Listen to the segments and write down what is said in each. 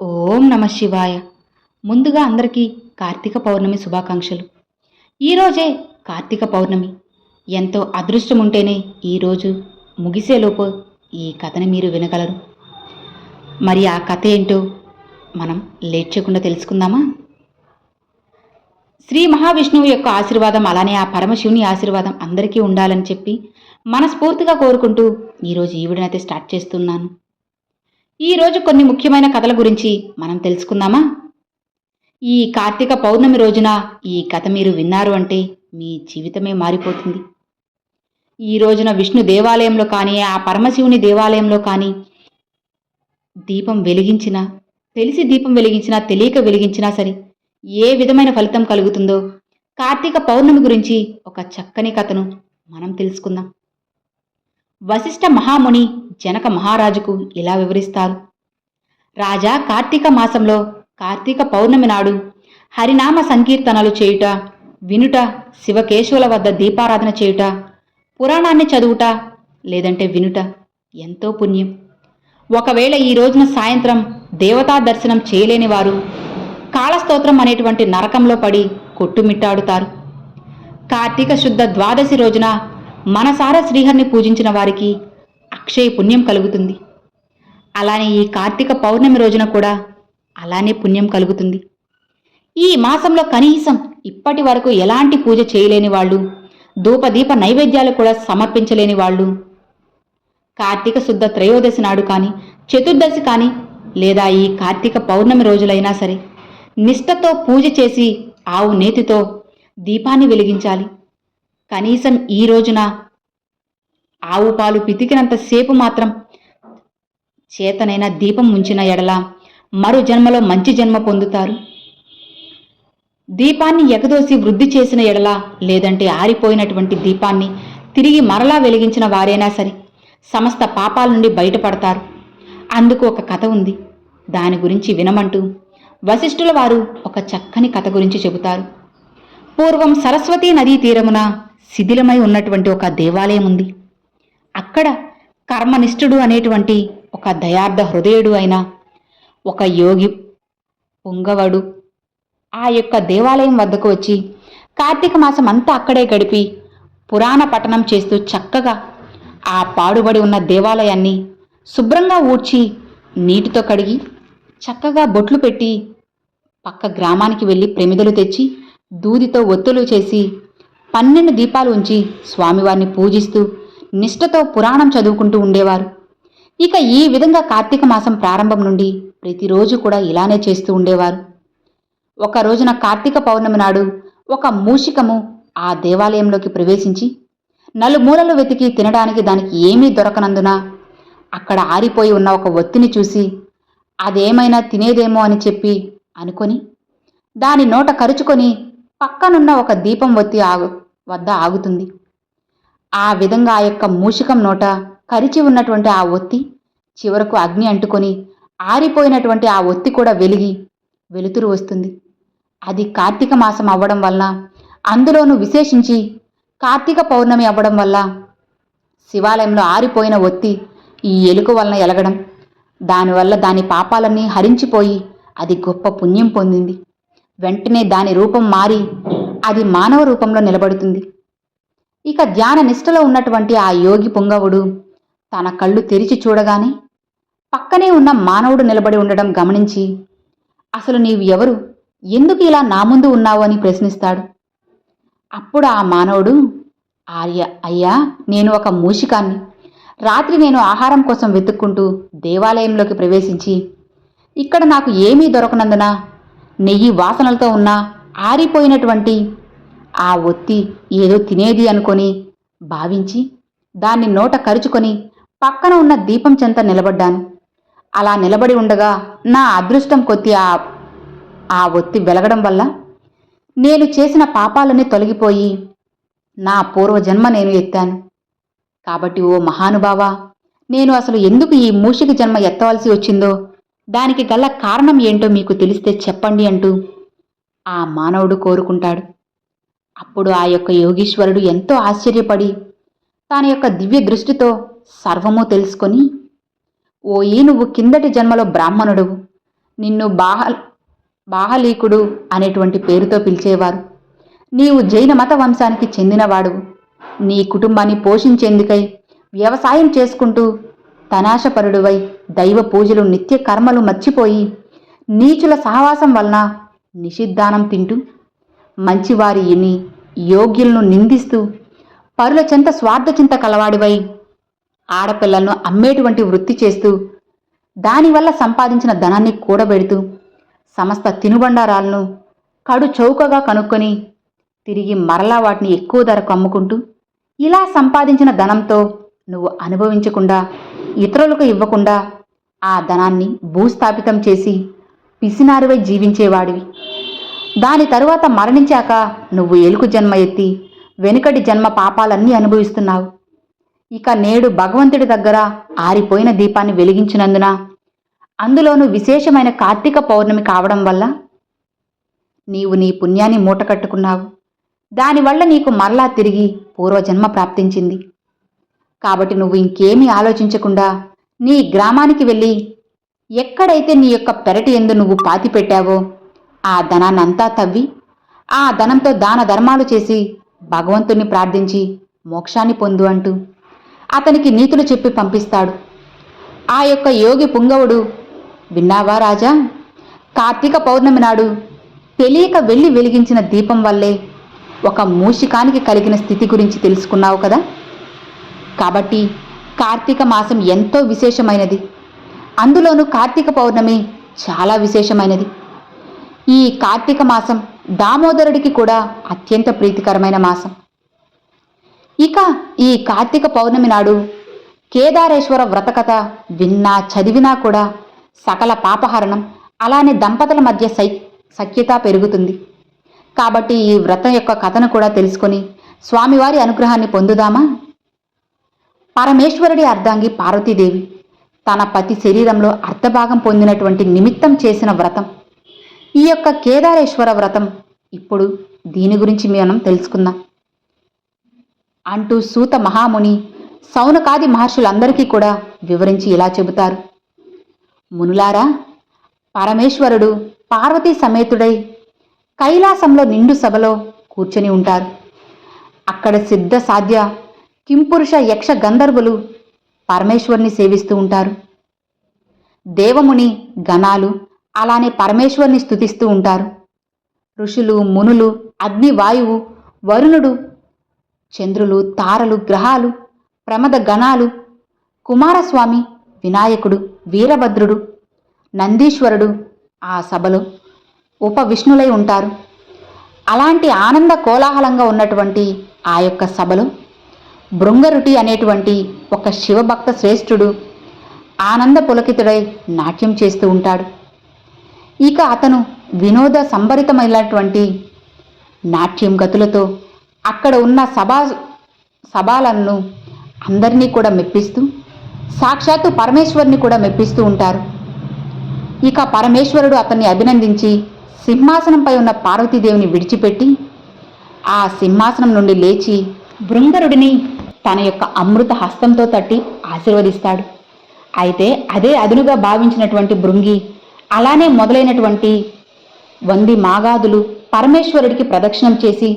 ఓం నమ శివాయ. ముందుగా అందరికీ కార్తీక పౌర్ణమి శుభాకాంక్షలు. ఈరోజే కార్తీక పౌర్ణమి. ఎంతో అదృష్టం ఉంటేనే ఈరోజు ముగిసేలోపు ఈ కథని మీరు వినగలరు. మరి ఆ కథ ఏంటో మనం లేట్ చేయకుండా తెలుసుకుందామా? శ్రీ మహావిష్ణువు యొక్క ఆశీర్వాదం, అలానే ఆ పరమశివుని ఆశీర్వాదం అందరికీ ఉండాలని చెప్పి మనస్ఫూర్తిగా కోరుకుంటూ ఈరోజు ఈ వీడియోనైతే స్టార్ట్ చేస్తున్నాను. ఈరోజు కొన్ని ముఖ్యమైన కథల గురించి మనం తెలుసుకుందామా? ఈ కార్తీక పౌర్ణమి రోజున ఈ కథ మీరు విన్నారు అంటే మీ జీవితమే మారిపోతుంది. ఈ రోజున విష్ణు దేవాలయంలో కానీ, ఆ పరమశివుని దేవాలయంలో కానీ దీపం వెలిగించినా, తెలిసి దీపం వెలిగించినా, తెలియక వెలిగించినా సరే ఏ విధమైన ఫలితం కలుగుతుందో కార్తీక పౌర్ణమి గురించి ఒక చక్కని కథను మనం తెలుసుకుందాం. వశిష్ఠ మహాముని జనక మహారాజుకు ఇలా వివరిస్తారు. రాజా, కార్తీక మాసంలో కార్తీక పౌర్ణమి నాడు హరినామ సంకీర్తనలు చేయుట, వినుట, శివకేశవుల వద్ద దీపారాధన చేయుట, పురాణాన్ని చదువుట లేదంటే వినుట ఎంతో పుణ్యం. ఒకవేళ ఈ రోజున సాయంత్రం దేవతా దర్శనం చేయలేని వారు కాళస్తోత్రం అనేటువంటి నరకంలో పడి కొట్టుమిట్టాడుతారు. కార్తీక శుద్ధ ద్వాదశి రోజున మనసారా శ్రీహరిని పూజించిన వారికి అక్షయ పుణ్యం కలుగుతుంది. అలానే ఈ కార్తీక పౌర్ణమి రోజున కూడా అలానే పుణ్యం కలుగుతుంది. ఈ మాసంలో కనీసం ఇప్పటి వరకు ఎలాంటి పూజ చేయలేని వాళ్ళు, ధూపదీప నైవేద్యాలు కూడా సమర్పించలేని వాళ్ళు కార్తీక శుద్ధ త్రయోదశి నాడు కానీ, చతుర్దశి కానీ, లేదా ఈ కార్తీక పౌర్ణమి రోజులైనా సరే నిష్ఠతో పూజ చేసి ఆవు నేతితో దీపాన్ని వెలిగించాలి. కనీసం ఈ రోజున ఆవు పాలు పితికినంతసేపు మాత్రం చేతనైన దీపం ఉంచిన ఎడల మరు జన్మలో మంచి జన్మ పొందుతారు. దీపాన్ని ఎగదోసి వృద్ధి చేసిన ఎడల, లేదంటే ఆరిపోయినటువంటి దీపాన్ని తిరిగి మరలా వెలిగించిన వారైనా సరే సమస్త పాపాల నుండి బయటపడతారు. అందుకు ఒక కథ ఉంది, దాని గురించి వినమంటూ వశిష్ఠుల వారు ఒక చక్కని కథ గురించి చెబుతారు. పూర్వం సరస్వతీ నదీ తీరమున శిథిలమై ఉన్నటువంటి ఒక దేవాలయం ఉంది. అక్కడ కర్మనిష్ఠుడు అనేటువంటి ఒక దయార్థ హృదయుడు అయిన ఒక యోగి పొంగవడు ఆ యొక్క దేవాలయం వద్దకు వచ్చి కార్తీక మాసం అంతా అక్కడే గడిపి పురాణ పఠనం చేస్తూ చక్కగా ఆ పాడుబడి ఉన్న దేవాలయాన్ని శుభ్రంగా ఊడ్చి నీటితో కడిగి చక్కగా బొట్లు పెట్టి పక్క గ్రామానికి వెళ్ళి ప్రమిదలు తెచ్చి దూదితో ఒత్తులు చేసి 12 దీపాలు ఉంచి స్వామివారిని పూజిస్తూ నిష్ఠతో పురాణం చదువుకుంటూ ఉండేవారు. ఇక ఈ విధంగా కార్తీక మాసం ప్రారంభం నుండి ప్రతిరోజు కూడా ఇలానే చేస్తూ ఉండేవారు. ఒక రోజున కార్తీక పౌర్ణమి నాడు ఒక మూషికము ఆ దేవాలయంలోకి ప్రవేశించి నలుమూలలు వెతికి తినడానికి దానికి ఏమీ దొరకనందున అక్కడ ఆరిపోయి ఉన్న ఒక ఒత్తిని చూసి అదేమైనా తినేదేమో అని చెప్పి అనుకొని దాని నోట కరుచుకొని పక్కనున్న ఒక దీపం ఒత్తి వద్ద ఆగుతుంది. ఆ విధంగా ఆ యొక్క మూషికం నోట కరిచి ఉన్నటువంటి ఆ ఒత్తి చివరకు అగ్ని అంటుకొని ఆరిపోయినటువంటి ఆ ఒత్తి కూడా వెలిగి వెలుతురు వస్తుంది. అది కార్తీక మాసం అవ్వడం వలన, అందులోనూ విశేషించి కార్తీక పౌర్ణమి అవ్వడం వల్ల శివాలయంలో ఆరిపోయిన ఒత్తి ఈ ఎలుక వలన ఎలగడం, దానివల్ల దాని పాపాలన్నీ హరించిపోయి అది గొప్ప పుణ్యం పొందింది. వెంటనే దాని రూపం మారి అది మానవ రూపంలో నిలబడుతుంది. ఇక ధ్యాన నిష్ఠలో ఉన్నటువంటి ఆ యోగి పుంగవుడు తన కళ్ళు తెరిచి చూడగానే పక్కనే ఉన్న మానవుడు నిలబడి ఉండడం గమనించి, అసలు నీవు ఎవరు, ఎందుకు ఇలా నా ముందు ఉన్నావు అని ప్రశ్నిస్తాడు. అప్పుడు ఆ మానవుడు, అయ్యా, నేను ఒక మూషికాన్ని. రాత్రి నేను ఆహారం కోసం వెతుక్కుంటూ దేవాలయంలోకి ప్రవేశించి ఇక్కడ నాకు ఏమీ దొరకనందున నెయ్యి వాసనలతో ఉన్న ఆరిపోయినటువంటి ఆ ఒత్తి ఏదో తినేది అనుకొని భావించి దాన్ని నోట కరుచుకొని పక్కన ఉన్న దీపం చెంత నిలబడ్డాను. అలా నిలబడి ఉండగా నా అదృష్టం కొద్దీ ఆ ఒత్తి వెలగడం వల్ల నేను చేసిన పాపాలన్నీ తొలగిపోయి నా పూర్వజన్మ నేను ఎత్తాను. కాబట్టి ఓ మహానుభావా, నేను అసలు ఎందుకు ఈ మూషిక జన్మ ఎత్తవలసి వచ్చిందో, దానికి గల కారణం ఏంటో మీకు తెలిస్తే చెప్పండి అంటూ ఆ మానవుడు కోరుకుంటాడు. అప్పుడు ఆ యొక్క యోగీశ్వరుడు ఎంతో ఆశ్చర్యపడి తన యొక్క దివ్య దృష్టితో సర్వము తెలుసుకొని, ఓయి, నువ్వు కిందటి జన్మలో బ్రాహ్మణుడువు, నిన్ను బాహలీకుడు అనేటువంటి పేరుతో పిలిచేవారు. నీవు జైన మత వంశానికి చెందినవాడువు. నీ కుటుంబాన్ని పోషించేందుకై వ్యవసాయం చేసుకుంటూ తనాశపరుడువై దైవ పూజలు నిత్య కర్మలు మర్చిపోయి నీచుల సహవాసం వలన నిషిద్ధానం తింటూ మంచివారిని యోగ్యులను నిందిస్తూ పరుల చెంత స్వార్థచింత కలవాడివై ఆడపిల్లలను అమ్మేటువంటి వృత్తి చేస్తూ దానివల్ల సంపాదించిన ధనాన్ని కూడబెడుతూ సమస్త తినుబండారాలను కడు చౌకగా కనుక్కొని తిరిగి మరలా వాటిని ఎక్కువ ధరకు అమ్ముకుంటూ ఇలా సంపాదించిన ధనంతో నువ్వు అనుభవించకుండా ఇతరులకు ఇవ్వకుండా ఆ ధనాన్ని భూస్థాపితం చేసి పిసినారివై జీవించేవాడివి. దాని తరువాత మరణించాక నువ్వు ఎలుక జన్మ ఎత్తి వెనుకటి జన్మ పాపాలన్నీ అనుభవిస్తున్నావు. ఇక నేడు భగవంతుడి దగ్గర ఆరిపోయిన దీపాన్ని వెలిగించినందున, అందులోనూ విశేషమైన కార్తీక పౌర్ణమి కావడం వల్ల నీవు నీ పుణ్యాన్ని మూటకట్టుకున్నావు. దానివల్ల నీకు మరలా తిరిగి పూర్వజన్మ ప్రాప్తించింది. కాబట్టి నువ్వు ఇంకేమీ ఆలోచించకుండా నీ గ్రామానికి వెళ్ళి ఎక్కడైతే నీ యొక్క పెరటి యందు నువ్వు పాతిపెట్టావో ఆ ధనాన్నంతా తవ్వి ఆ ధనంతో దాన ధర్మాలు చేసి భగవంతుణ్ణి ప్రార్థించి మోక్షాన్ని పొందు అంటూ అతనికి నీతులు చెప్పి పంపిస్తాడు. ఆ యొక్క యోగి పుంగవుడు, విన్నావా రాజా, కార్తీక పౌర్ణమి నాడు తెలియక వెళ్ళి వెలిగించిన దీపం వల్లే ఒక మూషికానికి కలిగిన స్థితి గురించి తెలుసుకున్నావు కదా. కాబట్టి కార్తీక మాసం ఎంతో విశేషమైనది. అందులోనూ కార్తీక పౌర్ణమి చాలా విశేషమైనది. ఈ కార్తీక మాసం దామోదరుడికి కూడా అత్యంత ప్రీతికరమైన మాసం. ఇక ఈ కార్తీక పౌర్ణమి నాడు కేదారేశ్వర వ్రతకథ విన్నా చదివినా కూడా సకల పాపహరణం, అలానే దంపతుల మధ్య సఖ్యత పెరుగుతుంది. కాబట్టి ఈ వ్రతం యొక్క కథను కూడా తెలుసుకొని స్వామివారి అనుగ్రహాన్ని పొందుదామా. పరమేశ్వరుడి అర్ధాంగి పార్వతీదేవి తన పతి శరీరంలో అర్ధభాగం పొందినటువంటి నిమిత్తం చేసిన వ్రతం ఈ యొక్క కేదారేశ్వర వ్రతం. ఇప్పుడు దీని గురించి మనం తెలుసుకుందాం అంటూ సూత మహాముని సౌనకాది మహర్షులందరికీ కూడా వివరించి ఇలా చెబుతారు. మునులారా, పరమేశ్వరుడు పార్వతీ సమేతుడై కైలాసంలో నిండు సభలో కూర్చొని ఉంటారు. అక్కడ సిద్ధ సాధ్య కింపురుష యక్ష గంధర్వులు పరమేశ్వరుని సేవిస్తూ ఉంటారు. దేవముని గణాలు అలానే పరమేశ్వరుని స్తుతిస్తూ ఉంటారు. ఋషులు, మునులు, అగ్ని, వాయువు, వరుణుడు, చంద్రులు, తారలు, గ్రహాలు, ప్రమద గణాలు, కుమారస్వామి, వినాయకుడు, వీరభద్రుడు, నందీశ్వరుడు ఆ సభలో ఉపవిష్ణులై ఉంటారు. అలాంటి ఆనంద కోలాహలంగా ఉన్నటువంటి ఆ యొక్క సభలో భృంగరుటి అనేటువంటి ఒక శివభక్త శ్రేష్ఠుడు ఆనంద పులకితుడై నాట్యం చేస్తూ ఉంటాడు. ఇక అతను వినోద సంభరితమైనటువంటి నాట్యం గతులతో అక్కడ ఉన్న సభాలను అందరినీ కూడా మెప్పిస్తూ సాక్షాత్తు పరమేశ్వరుని కూడా మెప్పిస్తూ ఉంటారు. ఇక పరమేశ్వరుడు అతన్ని అభినందించి సింహాసనంపై ఉన్న పార్వతీదేవిని విడిచిపెట్టి ఆ సింహాసనం నుండి లేచి భృంగరుడిని తన యొక్క అమృత హస్తంతో తట్టి ఆశీర్వదిస్తాడు. అయితే అదే అదునుగా భావించినటువంటి భృంగి అలానే మొదలైనటువంటి 100 మాగాదులు పరమేశ్వరుడికి ప్రదక్షిణం చేసి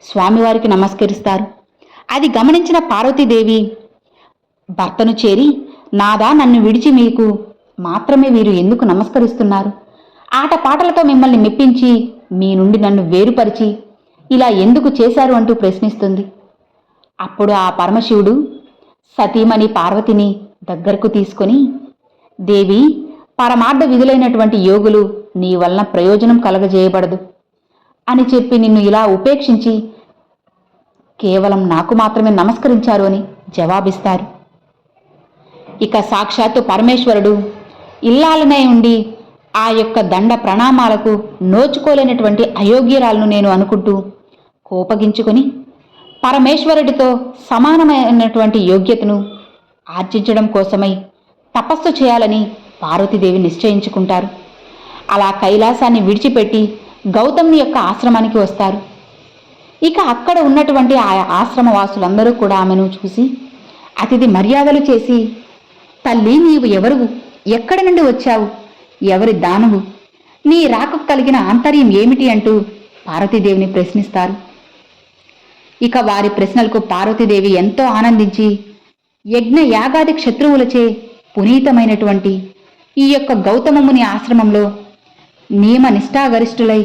స్వామివారికి నమస్కరిస్తారు. అది గమనించిన పార్వతీదేవి భర్తను చేరి, నాదా, నన్ను విడిచి మీకు మాత్రమే వీరు ఎందుకు నమస్కరిస్తున్నారు? ఆటపాటలతో మిమ్మల్ని మెప్పించి మీ నుండి నన్ను వేరుపరిచి ఇలా ఎందుకు చేశారు అంటూ ప్రశ్నిస్తుంది. అప్పుడు ఆ పరమశివుడు సతీమణి పార్వతిని దగ్గరకు తీసుకొని, దేవి, పరమార్థ విధులైనటువంటి యోగులు నీ వలన ప్రయోజనం కలగజేయబడదు అని చెప్పి నిన్ను ఇలా ఉపేక్షించి కేవలం నాకు మాత్రమే నమస్కరించారు అని జవాబిస్తారు. ఇక సాక్షాత్తు పరమేశ్వరుడు ఇల్లాలనే ఉండి ఆ యొక్క దండ ప్రణామాలకు నోచుకోలేనటువంటి అయోగ్యరాలను నేను అనుకుంటూ కోపగించుకొని పరమేశ్వరుడితో సమానమైనటువంటి యోగ్యతను ఆర్జించడం కోసమై తపస్సు చేయాలని పార్వతీదేవి నిశ్చయించుకుంటారు. అలా కైలాసాన్ని విడిచిపెట్టి గౌతముని యొక్క ఆశ్రమానికి వస్తారు. ఇక అక్కడ ఉన్నటువంటి ఆ ఆశ్రమవాసులందరూ కూడా ఆమెను చూసి అతిథి మర్యాదలు చేసి, తల్లి, నీవు ఎవరు? ఎక్కడి నుండి వచ్చావు? ఎవరి దానవు? నీ రాకకు కలిగిన ఆంతర్యం ఏమిటి అంటూ పార్వతీదేవిని ప్రశ్నిస్తారు. ఇక వారి ప్రశ్నలకు పార్వతీదేవి ఎంతో ఆనందించి, యజ్ఞ యాగాది క్షత్రువులచే పునీతమైనటువంటి ఈ యొక్క గౌతమముని ఆశ్రమంలో నియమ నిష్ఠాగరిష్ఠులై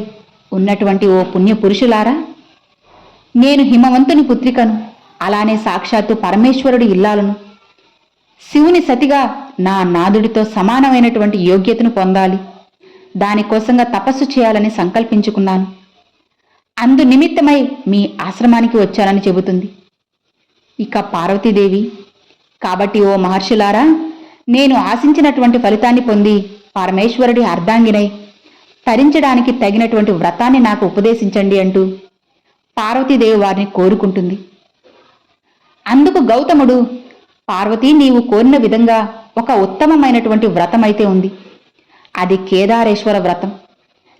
ఉన్నటువంటి ఓ పుణ్య పురుషులారా, నేను హిమవంతుని పుత్రికను, అలానే సాక్షాత్తు పరమేశ్వరుడి ఇల్లాలను, శివుని సతిగా నా నాదుడితో సమానమైనటువంటి యోగ్యతను పొందాలి, దానికోసంగా తపస్సు చేయాలని సంకల్పించుకున్నాను. అందు నిమిత్తమై మీ ఆశ్రమానికి వచ్చానని చెబుతుంది. ఇక పార్వతీదేవి, కాబట్టి ఓ మహర్షులారా, నేను ఆశించినటువంటి ఫలితాన్ని పొంది పరమేశ్వరుడి అర్ధాంగినై తరించడానికి తగినటువంటి వ్రతాన్ని నాకు ఉపదేశించండి అంటూ పార్వతీదేవి వారిని కోరుకుంటుంది. అందుకు గౌతముడు, పార్వతీ, నీవు కోరిన విధంగా ఒక ఉత్తమమైనటువంటి వ్రతమైతే ఉంది. అది కేదారేశ్వర వ్రతం.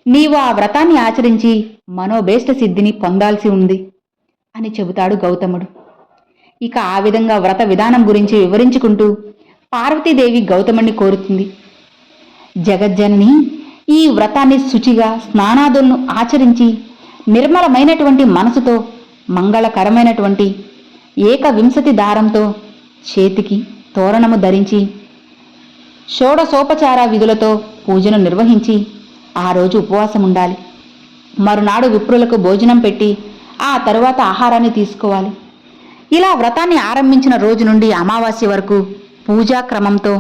నీవు ఆ వ్రతాన్ని ఆచరించి మనోభీష్ట సిద్ధిని పొందాల్సి ఉంది అని చెబుతాడు గౌతముడు. ఇక ఆ విధంగా వ్రత విధానం గురించి వివరించుకుంటూ పార్వతీదేవి గౌతముణ్ణి కోరుతుంది. జగజ్జనని, ఈ వ్రతాన్ని శుచిగా స్నానాదులను ఆచరించి నిర్మలమైనటువంటి మనసుతో మంగళకరమైనటువంటి ఏకవింశతి దారంతో చేతికి తోరణము ధరించి షోడశోపచార విధులతో పూజను నిర్వహించి ఆ రోజు ఉపవాసం ఉండాలి. మరునాడు విప్రులకు భోజనం పెట్టి ఆ తరువాత ఆహారాన్ని తీసుకోవాలి. ఇలా వ్రతాన్ని ఆరంభించిన రోజు నుండి అమావాస్య వరకు పూజా క్రమంతో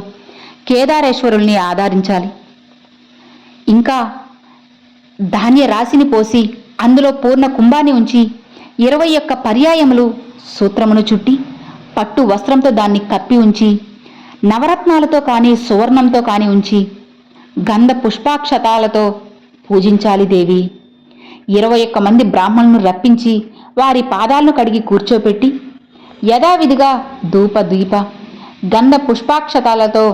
కేదారేశ్వరుల్ని ఆరాధించాలి. ఇంకా ధాన్య రాశిని పోసి అందులో పూర్ణ కుంభాన్ని ఉంచి 21 పర్యాయములు సూత్రమును చుట్టి పట్టు వస్త్రంతో దాన్ని కప్పి ఉంచి నవరత్నాలతో కానీ సువర్ణంతో కానీ ఉంచి గంధ పుష్పాక్షతాలతో పూజించాలి దేవి. 21 మంది బ్రాహ్మణులను రప్పించి వారి పాదాలను కడిగి కూర్చోపెట్టి యథావిధిగా ధూప దీప గంధ పుష్పాక్షతాలతో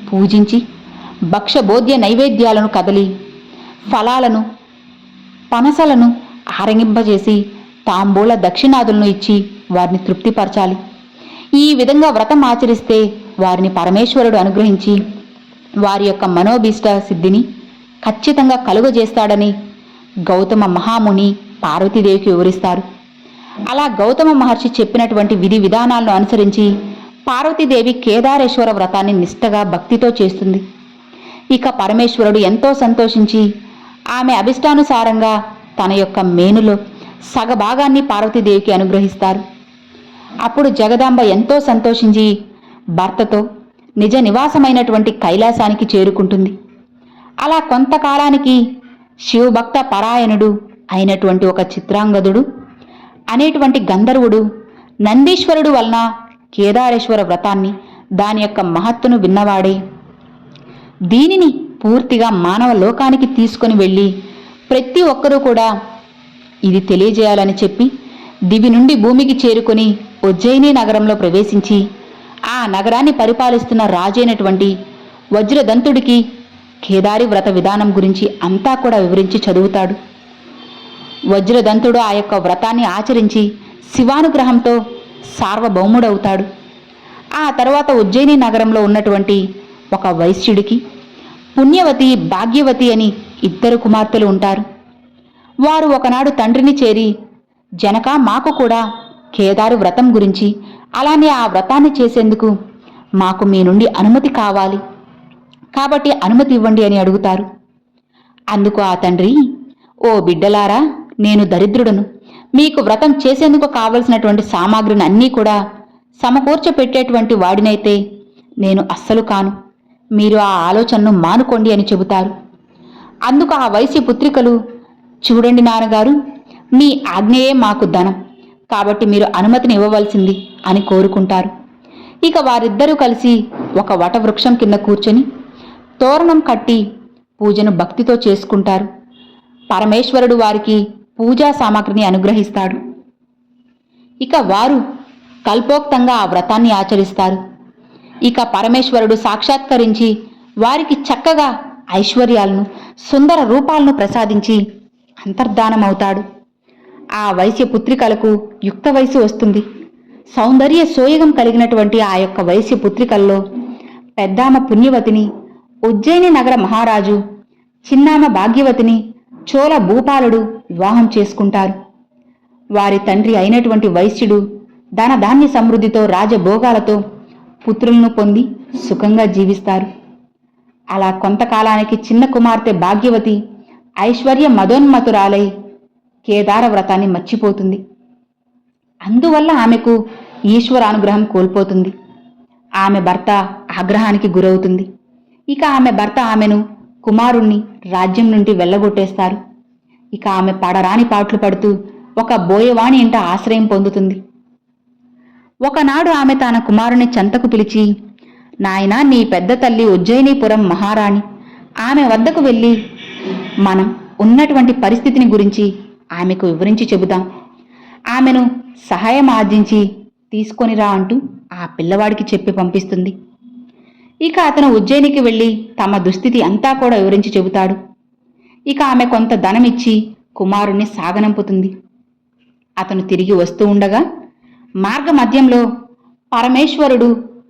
పూజించి భక్ష్యబోధ్య నైవేద్యాలను కదలి ఫలాలను పనసలను ఆరగింపజేసి తాంబూల దక్షిణాదులను ఇచ్చి వారిని తృప్తిపరచాలి. ఈ విధంగా వ్రతం ఆచరిస్తే వారిని పరమేశ్వరుడు అనుగ్రహించి వారి యొక్క మనోభీష్ట సిద్ధిని ఖచ్చితంగా కలుగజేస్తాడని గౌతమ మహాముని పార్వతీదేవికి వివరిస్తారు. అలా గౌతమ మహర్షి చెప్పినటువంటి విధి విధానాలను అనుసరించి పార్వతీదేవి కేదారేశ్వర వ్రతాన్ని నిష్ఠగా భక్తితో చేస్తుంది. ఇక పరమేశ్వరుడు ఎంతో సంతోషించి ఆమె అభిష్టానుసారంగా తన యొక్క మేనులో సగభాగాన్ని పార్వతీదేవికి అనుగ్రహిస్తారు. అప్పుడు జగదాంబ ఎంతో సంతోషించి భర్తతో నిజ నివాసమైనటువంటి కైలాసానికి చేరుకుంటుంది. అలా కొంతకాలానికి శివభక్త పరాయణుడు అయినటువంటి ఒక చిత్రాంగదుడు అనేటువంటి గంధర్వుడు నందీశ్వరుడు వలన కేదారేశ్వర వ్రతాన్ని దాని యొక్క మహత్తును విన్నవాడే దీనిని పూర్తిగా మానవ లోకానికి తీసుకొని వెళ్ళి ప్రతి ఒక్కరూ కూడా ఇది తెలియజేయాలని చెప్పి దివి నుండి భూమికి చేరుకొని ఉజ్జయిని నగరంలో ప్రవేశించి ఆ నగరాన్ని పరిపాలిస్తున్న రాజైనటువంటి వజ్రదంతుడికి కేదారి వ్రత విధానం గురించి అంతా కూడా వివరించి చదువుతాడు. వజ్రదంతుడు ఆ యొక్క వ్రతాన్ని ఆచరించి శివానుగ్రహంతో సార్వభౌముడవుతాడు. ఆ తర్వాత ఉజ్జయిని నగరంలో ఉన్నటువంటి ఒక వైశ్యుడికి పుణ్యవతి, భాగ్యవతి అని 2 కుమార్తెలు ఉంటారు. వారు ఒకనాడు తండ్రిని చేరి, జనక, మాకు కూడా కేదారు వ్రతం గురించి, అలానే ఆ వ్రతాన్ని చేసేందుకు మాకు మీ నుండి అనుమతి కావాలి, కాబట్టి అనుమతి ఇవ్వండి అని అడుగుతారు. అందుకు ఆ తండ్రి, ఓ బిడ్డలారా, నేను దరిద్రుడను, మీకు వ్రతం చేసేందుకు కావలసినటువంటి సామాగ్రిని అన్నీ కూడా సమకూర్చపెట్టేటువంటి వాడినైతే నేను అస్సలు కాను, మీరు ఆ ఆలోచనను మానుకోండి అని చెబుతారు. అందుకు ఆ వైశ్య పుత్రికలు, చూడండి నాన్నగారు, మీ ఆజ్ఞయే మాకు ధనం, కాబట్టి మీరు అనుమతిని ఇవ్వవలసింది అని కోరుకుంటారు. ఇక వారిద్దరూ కలిసి ఒక వటవృక్షం కింద కూర్చొని తోరణం కట్టి పూజను భక్తితో చేసుకుంటారు. పరమేశ్వరుడు వారికి పూజా సామాగ్రిని అనుగ్రహిస్తాడు. ఇక వారు కల్పోక్తంగా ఆ వ్రతాన్ని ఆచరిస్తారు. ఇక పరమేశ్వరుడు సాక్షాత్కరించి వారికి చక్కగా ఐశ్వర్యాలను, సుందర రూపాలను ప్రసాదించి అంతర్ధానమవుతాడు. ఆ వైశ్య పుత్రికలకు యుక్త వయసు వస్తుంది. సౌందర్య సోయగం కలిగినటువంటి ఆ యొక్క వైశ్య పుత్రికల్లో పెద్దామ పుణ్యవతిని ఉజ్జయిని నగర మహారాజు చిన్నామ భాగ్యవతిని చోళ భూపాలుడు వివాహం చేసుకుంటారు. వారి తండ్రి అయినటువంటి వైశ్యుడు ధనధాన్య సమృద్ధితో రాజభోగాలతో పుత్రులను పొంది సుఖంగా జీవిస్తారు. అలా కొంతకాలానికి చిన్న కుమార్తె భాగ్యవతి ఐశ్వర్య మదోన్మతురాలై కేదార వ్రతాన్ని మర్చిపోతుంది. అందువల్ల ఆమెకు ఈశ్వరానుగ్రహం కోల్పోతుంది. ఆమె భర్త ఆగ్రహానికి గురవుతుంది. ఇక ఆమె భర్త ఆమెను కుమారుణ్ణి రాజ్యం నుండి వెళ్ళగొట్టేస్తారు. ఇక ఆమె పడరాని పాట్లు పడుతూ ఒక బోయవాణి ఇంట ఆశ్రయం పొందుతుంది. ఒకనాడు ఆమె తన కుమారుని చెంతకు పిలిచి, నాయనా, నీ పెద్ద తల్లి ఉజ్జయినీపురం మహారాణి, ఆమె వద్దకు వెళ్ళి మనం ఉన్నటువంటి పరిస్థితిని గురించి ఆమెకు వివరించి చెబుదాం, ఆమెను సహాయం ఆర్జించి తీసుకొనిరా అంటూ ఆ పిల్లవాడికి చెప్పి పంపిస్తుంది. ఇక అతను ఉజ్జయినికి వెళ్ళి తమ దుస్థితి అంతా కూడా వివరించి చెబుతాడు. ఇక ఆమె కొంత ధనమిచ్చి కుమారుణ్ణి సాగనంపుతుంది. అతను తిరిగి వస్తూ ఉండగా మార్గ మధ్యంలో పరమేశ్వరుడు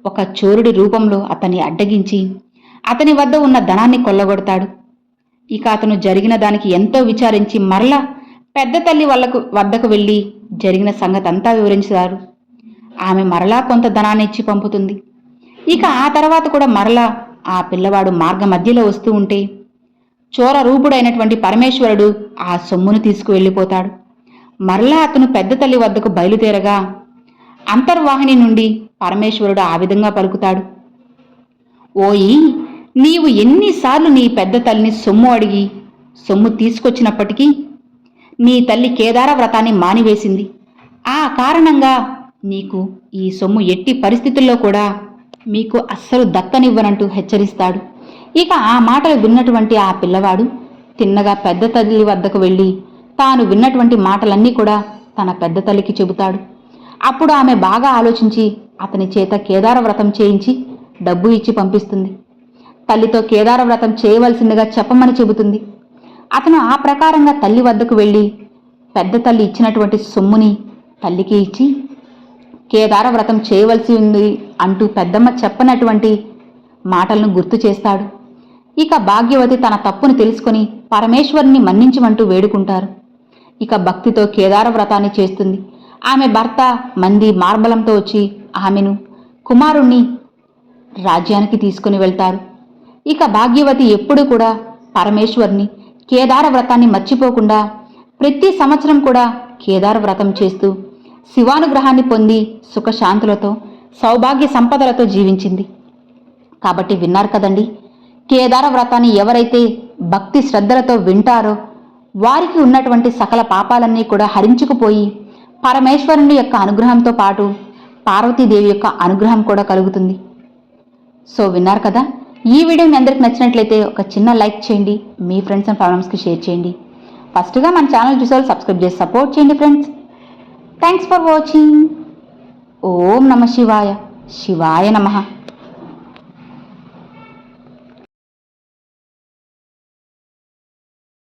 ఒక చోరుడి రూపంలో అతన్ని అడ్డగించి అతని వద్ద ఉన్న ధనాన్ని కొల్లగొడతాడు. ఇక అతను జరిగిన దానికి ఎంతో విచారించి మరలా పెద్ద తల్లి వద్దకు వెళ్ళి జరిగిన సంగతి అంతా వివరించారు. ఆమె మరలా కొంత ధనాన్ని ఇచ్చి పంపుతుంది. ఇక ఆ తర్వాత కూడా మరలా ఆ పిల్లవాడు మార్గ మధ్యలో వస్తూ ఉంటే చోర రూపుడైనటువంటి పరమేశ్వరుడు ఆ సొమ్మును తీసుకువెళ్ళిపోతాడు. మరలా అతను పెద్ద తల్లి వద్దకు బయలుదేరగా అంతర్వాహిని నుండి పరమేశ్వరుడు ఆ విధంగా పలుకుతాడు, ఓయి, నీవు ఎన్నిసార్లు నీ పెద్ద తల్లిని సొమ్ము అడిగి సొమ్ము తీసుకొచ్చినప్పటికీ నీ తల్లి కేదార వ్రతాన్ని మానివేసింది. ఆ కారణంగా నీకు ఈ సొమ్ము ఎట్టి పరిస్థితుల్లో కూడా మీకు అస్సలు దక్కనివ్వనంటూ హెచ్చరిస్తాడు. ఇక ఆ మాటలు విన్నటువంటి ఆ పిల్లవాడు తిన్నగా పెద్ద తల్లి వద్దకు వెళ్ళి తాను విన్నటువంటి మాటలన్నీ కూడా తన పెద్ద తల్లికి చెబుతాడు. అప్పుడు ఆమె బాగా ఆలోచించి అతని చేత కేదార వ్రతం చేయించి డబ్బు ఇచ్చి పంపిస్తుంది. తల్లితో కేదార వ్రతం చేయవలసిందిగా చెప్పమని చెబుతుంది. అతను ఆ ప్రకారంగా తల్లి వద్దకు వెళ్ళి పెద్ద తల్లి ఇచ్చినటువంటి సొమ్ముని తల్లికి ఇచ్చి కేదార వ్రతం చేయవలసి ఉంది అంటూ పెద్దమ్మ చెప్పనటువంటి మాటలను గుర్తు చేస్తాడు. ఇక భాగ్యవతి తన తప్పును తెలుసుకొని పరమేశ్వరుని మన్నించమంటూ వేడుకుంటారు. ఇక భక్తితో కేదార వ్రతాన్ని చేస్తుంది. ఆమె భర్త మంది మార్బలంతో వచ్చి ఆమెను కుమారుణ్ణి రాజ్యానికి తీసుకుని వెళ్తారు. ఇక భాగ్యవతి ఎప్పుడూ కూడా పరమేశ్వరుని కేదార వ్రతాన్ని మర్చిపోకుండా ప్రతి సంవత్సరం కూడా కేదార వ్రతం చేస్తూ శివానుగ్రహాన్ని పొంది సుఖశాంతులతో సౌభాగ్య సంపదలతో జీవించింది. కాబట్టి విన్నారు కదండి, కేదార వ్రతాన్ని ఎవరైతే భక్తి శ్రద్ధలతో వింటారో వారికి ఉన్నటువంటి సకల పాపాలన్నీ కూడా హరించుకుపోయి పరమేశ్వరుని యొక్క అనుగ్రహంతో పాటు పార్వతీదేవి యొక్క అనుగ్రహం కూడా కలుగుతుంది. సో విన్నారు కదా, ఈ వీడియో మీ అందరికి నచ్చినట్లయితే ఒక చిన్న లైక్ చేయండి, మీ ఫ్రెండ్స్ అండ్ ఫ్యామిలీస్కి షేర్ చేయండి. ఫస్ట్గా మన ఛానల్ చూసేవాళ్ళు సబ్స్క్రైబ్ చేసి సపోర్ట్ చేయండి ఫ్రెండ్స్. Thanks for watching. ఓం నమ శివాయ. శివాయ నమః.